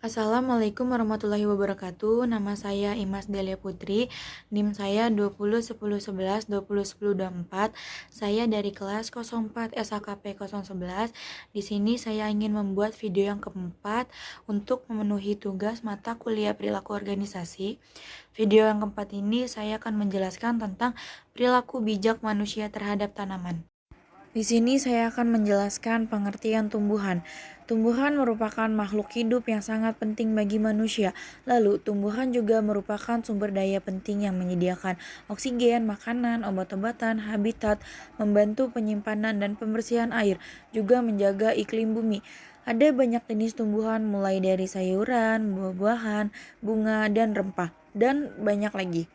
Assalamualaikum warahmatullahi wabarakatuh. Nama saya Imas Delia Putri. NIM saya 201011201024. Saya dari kelas 04 SAKP 011. Di sini saya ingin membuat video yang keempat untuk memenuhi tugas mata kuliah perilaku organisasi. Video yang keempat ini saya akan menjelaskan tentang perilaku bijak manusia terhadap tanaman. Di sini saya akan menjelaskan pengertian tumbuhan. Tumbuhan merupakan makhluk hidup yang sangat penting bagi manusia. Lalu, tumbuhan juga merupakan sumber daya penting yang menyediakan oksigen, makanan, obat-obatan, habitat, membantu penyimpanan dan pembersihan air, juga menjaga iklim bumi. Ada banyak jenis tumbuhan mulai dari sayuran, buah-buahan, bunga, dan rempah, dan banyak lagi.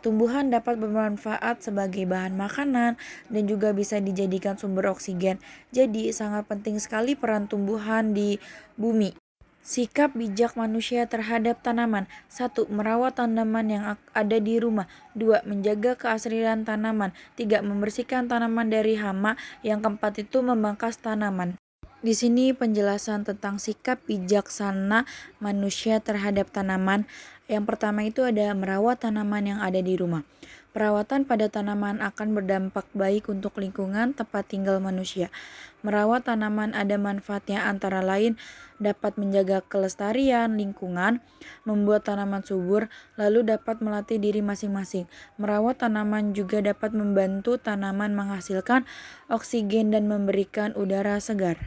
Tumbuhan dapat bermanfaat sebagai bahan makanan dan juga bisa dijadikan sumber oksigen. Jadi sangat penting sekali peran tumbuhan di bumi. Sikap bijak manusia terhadap tanaman. 1. Merawat tanaman yang ada di rumah. 2. Menjaga keasrian tanaman. 3. Membersihkan tanaman dari hama. Yang keempat itu memangkas tanaman. Di sini penjelasan tentang sikap bijaksana manusia terhadap tanaman. Yang pertama itu ada merawat tanaman yang ada di rumah. Perawatan pada tanaman akan berdampak baik untuk lingkungan tempat tinggal manusia. Merawat tanaman ada manfaatnya antara lain dapat menjaga kelestarian lingkungan, membuat tanaman subur, lalu dapat melatih diri masing-masing. Merawat tanaman juga dapat membantu tanaman menghasilkan oksigen dan memberikan udara segar.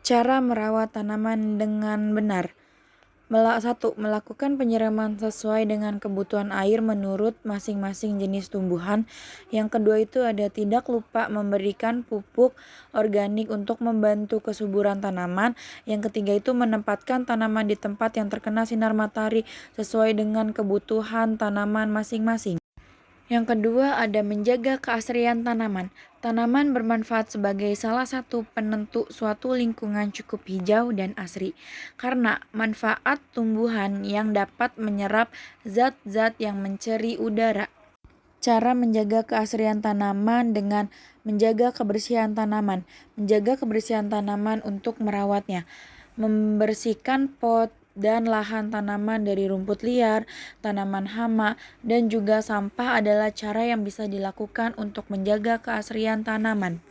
Cara merawat tanaman dengan benar. 1. Melakukan penyiraman sesuai dengan kebutuhan air menurut masing-masing jenis tumbuhan. Yang kedua itu ada tidak lupa memberikan pupuk organik untuk membantu kesuburan tanaman. Yang ketiga itu menempatkan tanaman di tempat yang terkena sinar matahari sesuai dengan kebutuhan tanaman masing-masing. Yang kedua ada menjaga keasrian tanaman. Tanaman bermanfaat sebagai salah satu penentu suatu lingkungan cukup hijau dan asri. Karena manfaat tumbuhan yang dapat menyerap zat-zat yang menceri udara. Cara menjaga keasrian tanaman dengan menjaga kebersihan tanaman. Menjaga kebersihan tanaman untuk merawatnya. Membersihkan pot dan lahan tanaman dari rumput liar, tanaman hama, dan juga sampah adalah cara yang bisa dilakukan untuk menjaga keasrian tanaman.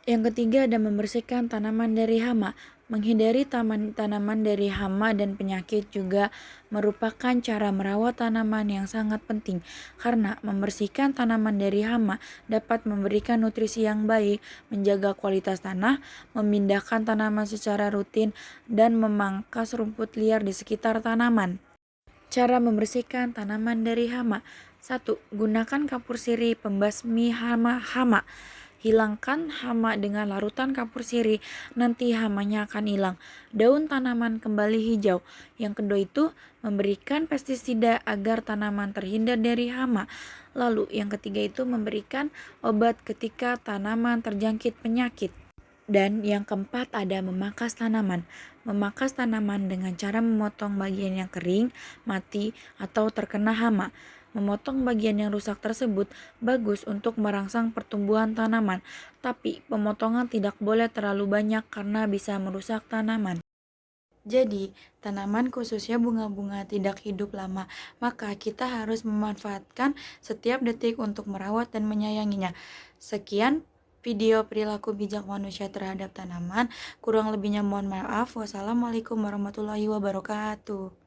Yang ketiga ada membersihkan tanaman dari hama. Menghindari tanaman dari hama dan penyakit juga merupakan cara merawat tanaman yang sangat penting karena membersihkan tanaman dari hama dapat memberikan nutrisi yang baik, menjaga kualitas tanah, memindahkan tanaman secara rutin, dan memangkas rumput liar di sekitar tanaman. Cara membersihkan tanaman dari hama. 1. Gunakan kapur sirih pembasmi hama. Hilangkan hama dengan larutan kapur sirih, nanti hamanya akan hilang. Daun tanaman kembali hijau. Yang kedua itu memberikan pestisida agar tanaman terhindar dari hama. Lalu yang ketiga itu memberikan obat ketika tanaman terjangkit penyakit. Dan yang keempat ada memangkas tanaman. Memangkas tanaman dengan cara memotong bagian yang kering, mati, atau terkena hama. Memotong bagian yang rusak tersebut bagus untuk merangsang pertumbuhan tanaman, tapi pemotongan tidak boleh terlalu banyak karena bisa merusak tanaman. Jadi, tanaman khususnya bunga-bunga tidak hidup lama, maka kita harus memanfaatkan setiap detik untuk merawat dan menyayanginya. Sekian video perilaku bijak manusia terhadap tanaman, kurang lebihnya mohon maaf. Wassalamualaikum warahmatullahi wabarakatuh.